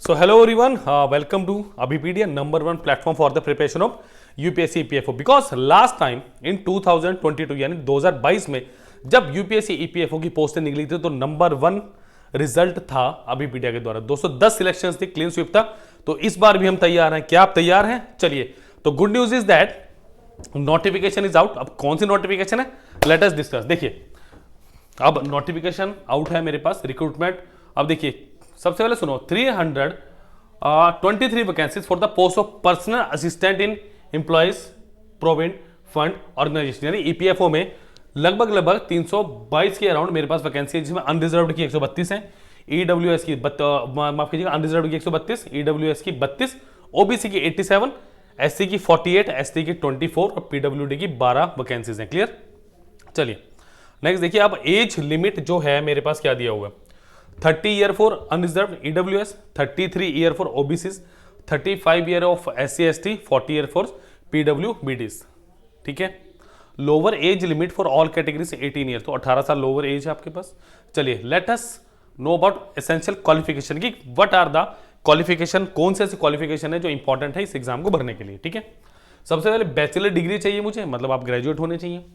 So hello everyone, welcome to Abhipedia, number one platform for the preparation of UPSC EPFO. Because last time in 2022 यानी 2022 में जब UPSC EPFO की पोस्टें निकली थी तो नंबर वन रिजल्ट था अभिपीडिया के द्वारा 210 सिलेक्शंस थी, क्लीन स्वीप था। तो इस बार भी हम तैयार हैं। क्या आप तैयार हैं? चलिए, तो good news is that notification is out. अब कौन सी नोटिफिकेशन है, लेट अस डिस्कस। देखिए, अब नोटिफिकेशन आउट है मेरे पास, रिक्रूटमेंट। अब देखिए, सबसे पहले सुनो, 323 vacancies for the post of personal assistant in employees provident fund organisation, यानी ईपीएफओ में लगभग 322 के अराउंड मेरे पास वैकेंसी है, जिसमें अनरिजर्व्ड की 132 है, ईडब्ल्यूएस की माफ कीजिएगा, अनरिजर्व्ड की 132, ईडब्ल्यूएस की 32, ओबीसी की 87, एससी की 48, एसटी की 24 और पीडब्ल्यूडी की 12 वैकेंसीज हैं। क्लियर? चलिए नेक्स्ट देखिए, अब एज लिमिट जो है मेरे पास क्या दिया हुआ है, 30 year for unreserved EWS, 33 year for OBCs, 35 year of SC ST, 40 year for पीडब्ल्यूबीडीज। ठीक है। Lower age limit for all categories 18 year, तो 18 साल लोअर एज है आपके पास। चलिए, let us know about essential qualification की व्हाट आर द क्वालिफिकेशन, कौन से ऐसे क्वालिफिकेशन है जो इंपॉर्टेंट है इस एग्जाम को भरने के लिए। ठीक है। सबसे पहले बैचलर डिग्री चाहिए मुझे, मतलब आप ग्रेजुएट होने चाहिए।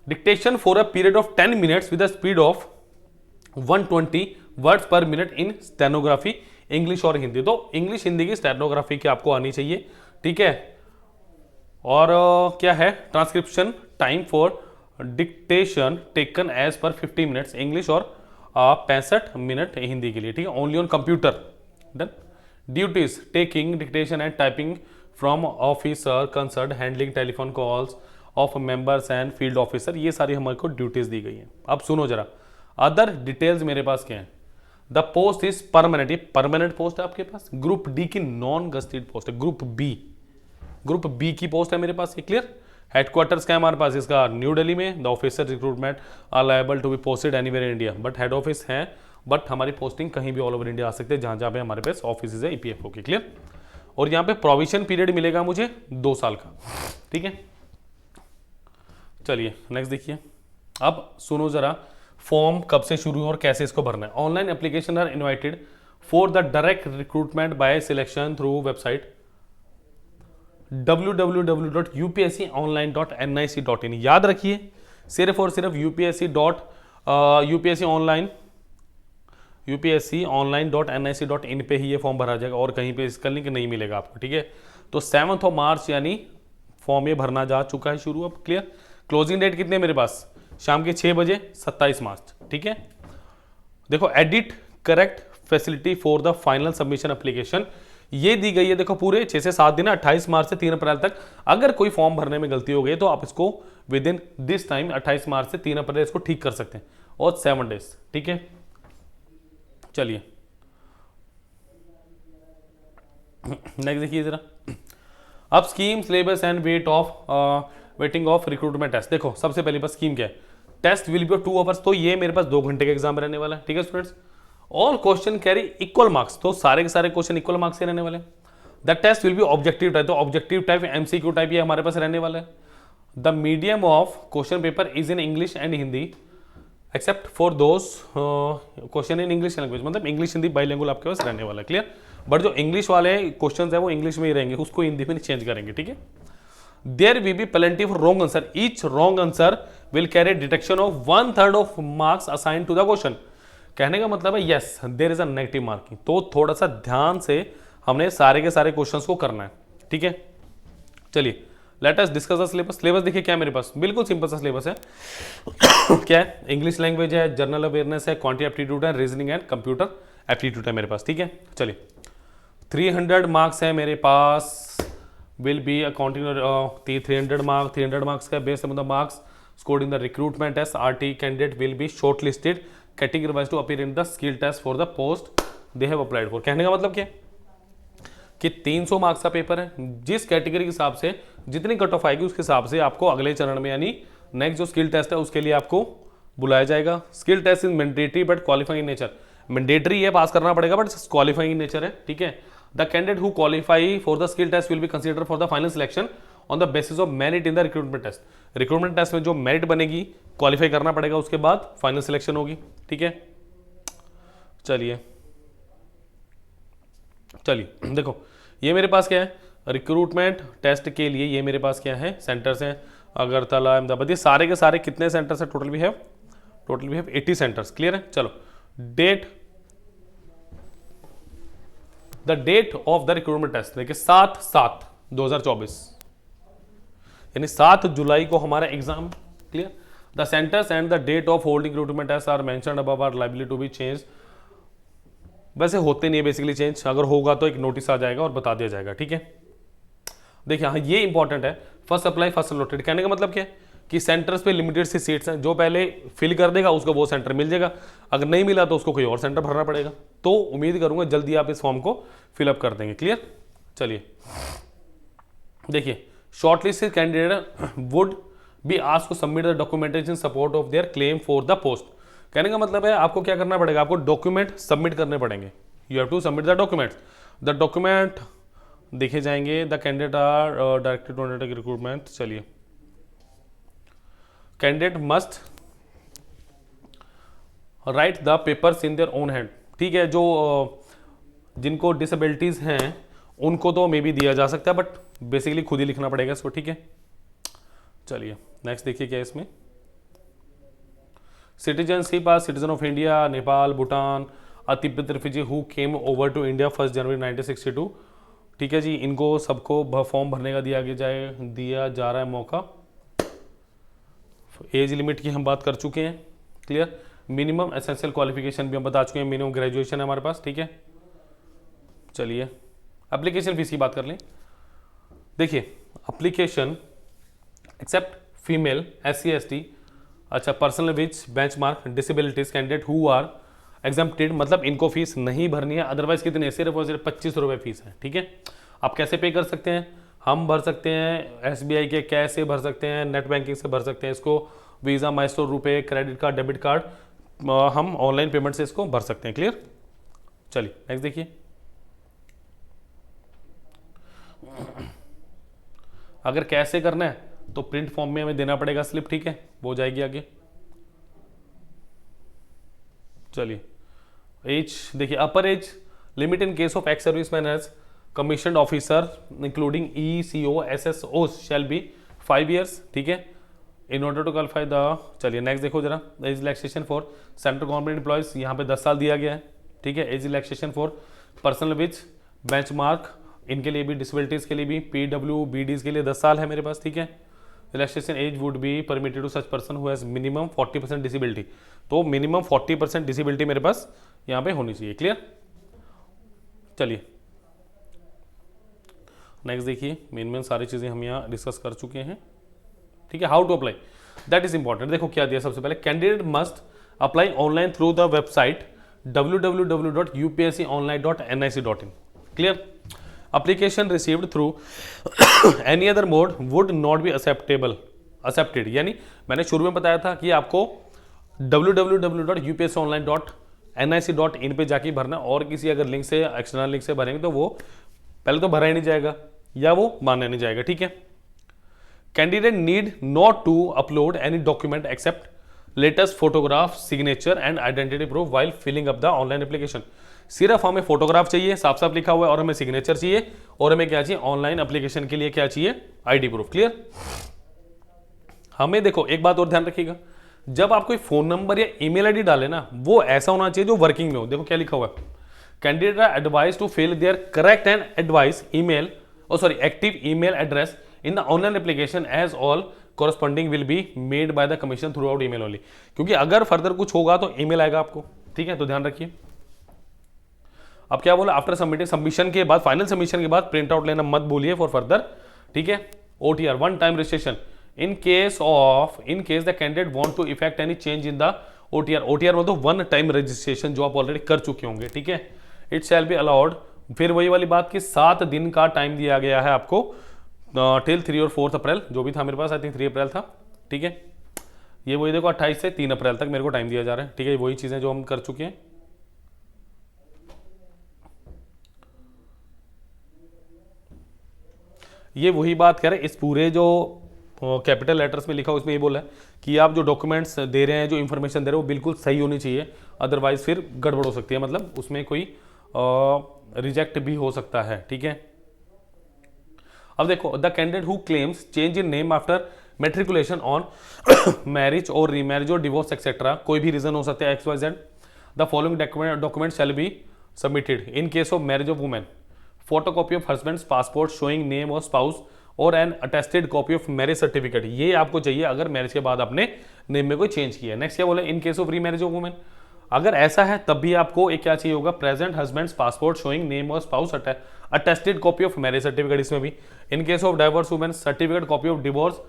Dictation for a period of 10 minutes with the speed of 120 words पर मिनट इन स्टेनोग्राफी, इंग्लिश और हिंदी। तो इंग्लिश हिंदी की स्टेनोग्राफी की आपको आनी चाहिए। ठीक है। और क्या है, transcription time for dictation taken as per 50 minutes English और 65 मिनट हिंदी के लिए। ठीक है। Only on computer. Done. Duties taking dictation and typing from officer concern, handling telephone calls of members and field officer, ये सारी हमारे को ड्यूटीज दी गई हैं। अब सुनो जरा, अदर डिटेल्स मेरे पास क्या है। द पोस्ट इज परमानेंट, ये परमानेंट पोस्ट है आपके पास। ग्रुप डी की नॉन गस्टेड पोस्ट है, ग्रुप बी की पोस्ट है मेरे पास। ये क्लियर? हेडक्वार्टर्स क्या है हमारे पास इसका, न्यू दिल्ली में। The officer recruitment are liable to be posted anywhere in India, but head office है, बट हमारी पोस्टिंग कहीं भी ऑल ओवर इंडिया आ सकते हैं, जहां जहां पे हमारे पास ऑफिस है ईपीएफओ की। क्लियर? और यहाँ पे प्रोविजन पीरियड मिलेगा मुझे 2 साल का। ठीक है। चलिए नेक्स्ट देखिए, अब सुनो जरा, फॉर्म कब से शुरू है और कैसे इसको भरना है। Online application are invited for the direct recruitment by selection through website www.upsconline.nic.in। याद रखिए, सिर्फ और सिर्फ upsconline.nic.in पे ही ये फॉर्म भरा जाएगा, और कहीं पे इसका लिंक नहीं मिलेगा आपको। ठीक है। तो 7 मार्च यानी फॉर्म ये भरना जा चुका है शुरू। अब क्लियर? क्लोजिंग डेट कितने मेरे पास, शाम के 6 बजे 27 मार्च। ठीक है। देखो, edit correct facility for the final submission application ये दी गई है। देखो, पूरे 6 से 7 दिन, 28 मार्च से 3 अप्रैल तक। अगर कोई फॉर्म भरने में गलती हो गई तो आप इसको विद इन दिस टाइम 28 मार्च से 3 अप्रैल इसको ठीक कर सकते हैं, और 7 डेज। ठीक है। चलिए नेक्स्ट देखिए जरा, अब scheme syllabus and weighting of recruitment test. देखो, सबसे पहले बस स्कीम क्या है, टेस्ट विल बी 2 आवर्स, तो ये मेरे पास 2 घंटे का एग्जाम रहने वाला है। ठीक है students. All question carry equal marks, तो सारे के सारे क्वेश्चन इक्वल मार्क्स से रहने वाले। The test will be objective type, तो ऑब्जेक्टिव टाइप एमसीक्यू टाइप ये हमारे पास रहने वाला है। The medium of question paper is in English and Hindi except for those question in English language, मतलब इंग्लिश हिंदी बाइलिंगुअल आपके पास रहने वाला है। क्लियर? बट जो इंग्लिश वाले क्वेश्चन है वो इंग्लिश में ही रहेंगे, उसको हिंदी में चेंज करेंगे। ठीक है। There will be plenty of wrong answer. Each wrong answer will carry deduction of 1/3 of marks assigned to the question. कहने का मतलब है yes, there is a negative marking. तो थोड़ा सा ध्यान से हमने सारे के सारे क्वेश्चंस को करना है। ठीक है। चलिए, let us discuss the syllabus. Syllabus देखिए क्या है मेरे पास, बिल्कुल सिंपल सा सिलेबस है। क्या है, इंग्लिश लैंग्वेज है, जनरल अवेयरनेस है, क्वांटिटी एप्टीट्यूड है, रीजनिंग एंड कंप्यूटर एप्टीट्यूड है मेरे पास। ठीक है। चलिए, 300 मार्क्स है मेरे पास, will be accounting 300 marks का बेस मतलब marks scored in the recruitment test. RT candidate will be shortlisted category wise to appear in the skill test for the post they have applied for. कहने का मतलब क्या है कि 300 marks का paper है, जिस कैटेगरी के हिसाब से जितनी कट ऑफ आएगी उसके हिसाब से आपको अगले चरण में यानी नेक्स्ट जो स्किल टेस्ट है उसके लिए आपको बुलाया जाएगा। Skill test is mandatory but qualifying in nature, mandatory है, पास करना पड़ेगा, बट क्वालिफाइंग इन नेचर है। ठीक है। The candidate who qualify for the skill test will be considered for the final selection on the basis of merit in the recruitment test. recruitment test में जो merit बनेगी qualify करना पड़ेगा, उसके बाद final selection होगी। ठीक है। चलिए चलिए देखो, ये मेरे पास क्या है, रिक्रूटमेंट टेस्ट के लिए ये मेरे पास क्या है, सेंटर्स हैं, अगरतला, अहमदाबाद, ये सारे के सारे कितने सेंटर्स हैं total? We have 80 centres. Clear है? चलो, date, the date of the recruitment test देखिए 7/7/2024, यानी 7 जुलाई को हमारा exam. Clear? The centres and the date of holding recruitment test are mentioned above are likely to be change. वैसे होते नहीं है बेसिकली चेंज, अगर होगा तो एक नोटिस आ जाएगा और बता दिया जाएगा। ठीक है, देखिए हाँ ये इंपॉर्टेंट है, फर्स्ट अप्लाई फर्स्ट अलॉटेड। कहने का मतलब क्या है कि सेंटर्स पे लिमिटेड सी सीट्स हैं, जो पहले फिल कर देगा उसको वो सेंटर मिल जाएगा, अगर नहीं मिला तो उसको कोई और सेंटर भरना पड़ेगा। तो उम्मीद करूंगा जल्दी आप इस फॉर्म को फिलअप कर देंगे। क्लियर? चलिए देखिए, shortlisted candidate would be asked to submit the documentation support of their claim for the post. कहने का मतलब है आपको क्या करना पड़ेगा, आपको डॉक्यूमेंट सबमिट करने पड़ेंगे। You have to submit the documents. The document देखे जाएंगे, the candidate are directed to undertake recruitment. चलिए, candidate must write the papers in their own hand. ठीक है, जो जिनको डिसेबिलिटीज हैं उनको तो मे बी दिया जा सकता है, बट बेसिकली खुद ही लिखना पड़ेगा इसको। ठीक है, चलिए नेक्स्ट देखिए क्या है इसमें। Citizenship are citizen of India, Nepal, Bhutan, Tibet refugee who came over to India 1 January 1962। ठीक है जी, इनको सबको फॉर्म भरने का दिया जा रहा है मौका। एज लिमिट की हम बात कर चुके हैं। क्लियर? मिनिमम एसेंशियल क्वालिफिकेशन भी हम बता चुके हैं, मिनिमम ग्रेजुएशन है हमारे पास। ठीक है, चलिए एप्लीकेशन फीस की बात कर लें। देखिए, application except female, SC ST, अच्छा personal which benchmark disabilities candidate who are exempted, मतलब इनको फीस नहीं भरनी है। अदरवाइज कितने, सिर्फ और सिर्फ 25 रुपये फीस है। ठीक है, आप कैसे पे कर सकते हैं? हम भर सकते हैं SBI के कैश से भर सकते हैं, नेट बैंकिंग से भर सकते हैं इसको, वीज़ा, माइस्ट्रो, रुपए, क्रेडिट कार्ड, डेबिट कार्ड, हम ऑनलाइन पेमेंट से इसको भर सकते हैं। क्लियर? चलिए नेक्स्ट देखिए। अगर कैश से करना है तो प्रिंट फॉर्म में हमें देना पड़ेगा स्लिप। ठीक है, वो जाएगी आगे। चलिए, एज देखिए, upper age limit in case of ex serviceman as commission officer including ECO SSO shall be 5 years. ठीक है, in order to qualify the. चलिए नेक्स्ट देखो जरा, age relaxation for central government employees, यहाँ पे 10 साल दिया गया है। ठीक है, age relaxation for personal which benchmark, इनके लिए भी, डिसेबिलिटीज के लिए भी, PWBDs के लिए 10 साल है मेरे पास। ठीक है, relaxation age would be permitted to such person who has minimum 40% disability. तो मिनिमम 40% डिसेबिलिटी मेरे पास यहाँ पे होनी चाहिए। क्लियर? चलिए नेक्स्ट देखिए, मेन सारी चीज़ें हम यहाँ डिस्कस कर चुके हैं। ठीक है, how to apply, that is important. देखो क्या दिया सबसे पहले, candidate must apply online through the website www.upsconline.nic.in। Clear? application received through any other mode would not be accepted। यानी मैंने शुरू में बताया था कि आपको www.upsconline.nic.in पे जाके भरना, और किसी अगर लिंक से, एक्सटर्नल लिंक से भरेंगे तो वो पहले तो भरा ही नहीं जाएगा या वो माना नहीं जाएगा। ठीक है, candidate need not to upload any document except latest photograph, signature and identity proof while filling up the online application. सिर्फ हमें फोटोग्राफ चाहिए, साफ साफ लिखा हुआ है, और हमें सिग्नेचर चाहिए, और हमें क्या चाहिए, ऑनलाइन एप्लीकेशन के लिए क्या चाहिए, ID प्रूफ। क्लियर? हमें देखो एक बात और ध्यान रखिएगा, जब आप कोई फोन नंबर या ईमेल ID डाले ना, वो ऐसा होना चाहिए जो वर्किंग में हो। देखो क्या लिखा हुआ है, candidate are advise to fill their correct and advice email active email address in the online application as all corresponding will be made by the commission throughout email only. क्योंकि अगर further कुछ होगा तो email आएगा आपको। ठीक है, तो ध्यान रखिए। अब क्या बोला, आफ्टर सबमिटिंग, सबमिशन के बाद, फाइनल सबमिशन के बाद प्रिंट आउट लेना मत भूलिए फॉर फर्दर। ठीक है, OTR one time registration in case the candidate want to effect any change in the OTR मतलब वन टाइम रजिस्ट्रेशन जो आप ऑलरेडी कर चुके होंगे। ठीक है, इट शैल बी अलाउड। फिर वही वाली बात कि 7 दिन का टाइम दिया गया है आपको, टिल 3 और 4 अप्रैल जो भी था मेरे पास, आई थिंक 3 अप्रैल था। ठीक है, ये वही देखो 28 से 3 अप्रैल तक मेरे को टाइम दिया जा रहा है। ठीक है, वही चीजें जो हम कर चुके हैं। ये वही बात कह रहे हैं, इस पूरे जो कैपिटल लेटर्स में लिखा हो उसमें ये बोला है कि आप जो डॉक्यूमेंट्स दे रहे हैं, जो इन्फॉर्मेशन दे रहे हो, वो बिल्कुल सही होनी चाहिए, अदरवाइज फिर गड़बड़ हो सकती है, मतलब उसमें कोई रिजेक्ट भी हो सकता है, ठीक है। अब देखो, the candidate who claims change in name after matriculation on marriage और रीमैरिज और डिवोर्स एक्सेट्रा, कोई भी रीजन हो सकता है XYZ, the following document shall be submitted in case of marriage of women, photocopy of husband's passport showing name of spouse और an attested copy of marriage certificate, ये आपको चाहिए अगर मैरिज के बाद आपने नेम में कोई चेंज किया है। नेक्स्ट क्या बोले, इन case of remarriage of women, अगर ऐसा है तब भी आपको एक क्या चाहिए होगा, present husband's passport showing name of spouse attested copy of marriage certificate, इसमें भी। In case of divorce women, certificate copy of divorce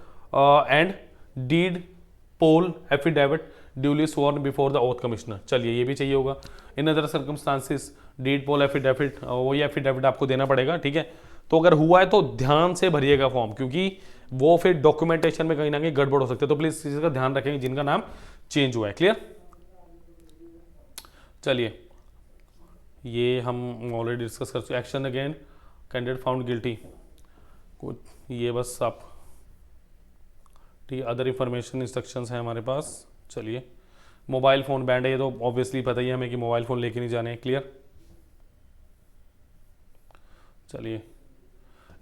and deed poll affidavit duly sworn before the oath commissioner, चलिए ये भी चाहिए होगा। In other circumstances deed poll affidavit, वही affidavit आपको देना पड़ेगा, ठीक है। तो अगर हुआ है तो ध्यान से भरिएगा फॉर्म, क्योंकि वो फिर डॉक्यूमेंटेशन में कहीं ना कहीं गड़बड़ हो सकती है, तो प्लीज इस चीज का ध्यान रखेंगे जिनका नाम चेंज हुआ है। क्लियर, चलिए ये हम ऑलरेडी डिस्कस कर चुके। Action again candidate found guilty, कुछ ये बस आप, ठीक है। अदर इंफॉर्मेशन इंस्ट्रक्शंस हैं हमारे पास। चलिए, मोबाइल फ़ोन बैंड है, ये तो ऑब्वियसली पता ही है हमें कि मोबाइल फ़ोन लेके नहीं जाने हैं। क्लियर, चलिए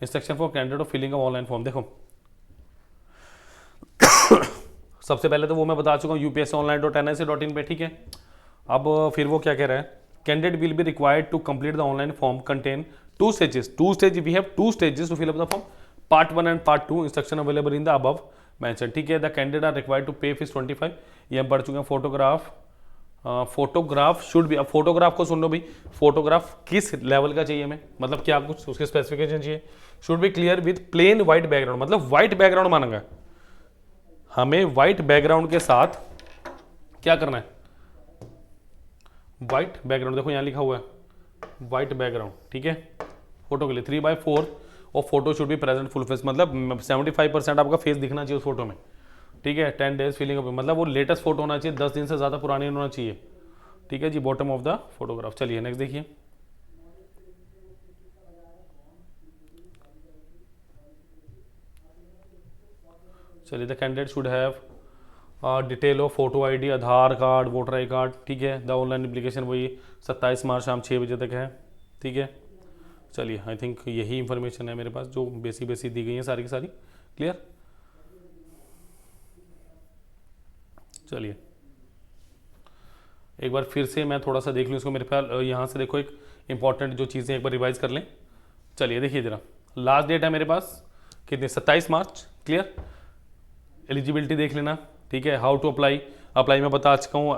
instruction for candidate of filling of online form, देखो सबसे पहले तो वो मैं बता चुका हूँ UPSC-online.NIC.in पे, ठीक है। अब फिर वो क्या कह रहा है, candidate will be required to complete the online form contain two stages, we have two stages to fill up the form, part 1 and part 2, instruction available in the above mention, ठीक है। The candidate are required to pay fees 25, ये हम पढ़ चुके हैं। Photograph should be, अब photograph को सुन लो भाई, फोटोग्राफ किस लेवल का चाहिए हमें, मतलब क्या कुछ उसके स्पेसिफिकेशन चाहिए। Should be clear with plane white background, मतलब व्हाइट बैकग्राउंड मांगा हमें, व्हाइट बैकग्राउंड के साथ क्या करना है, व्हाइट बैकग्राउंड, देखो यहाँ लिखा हुआ है व्हाइट बैकग्राउंड, ठीक है। फोटो के लिए 3/4 और photo should be present full face, मतलब 75% आपका फेस दिखना चाहिए उस फोटो में, ठीक है। 10 डेज फीलिंग अप, मतलब वो लेटेस्ट फोटो होना चाहिए, 10 दिन से ज़्यादा पुरानी होना चाहिए, ठीक है जी। Bottom of the photograph. चलिए नेक्स्ट देखिए, चलिए the candidate should have detail of photo ID, Aadhaar card, voter I card, ठीक है। द ऑनलाइन एप्लीकेशन वही 27 मार्च शाम 6 बजे तक है, ठीक है। चलिए आई थिंक यही इंफॉर्मेशन है मेरे पास जो बेसिक दी गई है सारी की सारी। क्लियर, चलिए एक बार फिर से मैं थोड़ा सा देख लूँ इसको, मेरे ख्याल यहाँ से देखो एक इंपॉर्टेंट जो चीज़ें एक बार रिवाइज कर लें। चलिए देखिए जरा, लास्ट डेट है मेरे पास कितनी, 27 मार्च। क्लियर, एलिजिबिलिटी देख लेना, ठीक है। हाउ टू अप्लाई मैं बता चुका हूँ,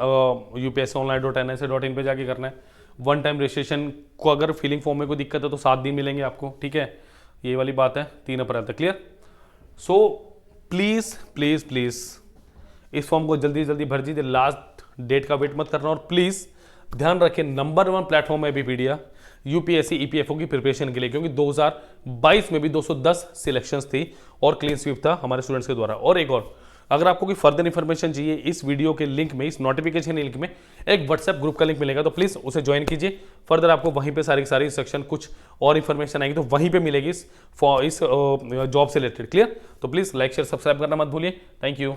UPSC-online.NIC.in पे जाके करना है। वन टाइम रजिस्ट्रेशन को अगर फिलिंग फॉर्म में कोई दिक्कत है तो 7 दिन मिलेंगे आपको, ठीक है। ये वाली बात है, 3 अप्रैल तक। Clear, so please please please इस फॉर्म को जल्दी जल्दी भर दीजिए, लास्ट डेट का वेट मत करना। और प्लीज़ ध्यान रखें, नंबर 1 प्लेटफॉर्म है विकिपीडिया UPSC EPFO की प्रिपरेशन के लिए, क्योंकि 2022 में भी 210 सिलेक्शंस थी और क्लीन स्वीप था हमारे स्टूडेंट्स के द्वारा। और एक और, अगर आपको कोई फर्दर इन्फॉर्मेशन चाहिए, इस वीडियो के लिंक में, इस नोटिफिकेशन लिंक में एक व्हाट्सएप ग्रुप का लिंक मिलेगा, तो प्लीज़ उसे ज्वाइन कीजिए। फर्दर आपको वहीं पे सारी सारी सेक्शन कुछ और इन्फॉर्मेशन आएगी तो वहीं पे मिलेगी इस जॉब से रिलेटेड। क्लियर, तो प्लीज़ लाइक शेयर सब्सक्राइब करना मत भूलिए। Thank you.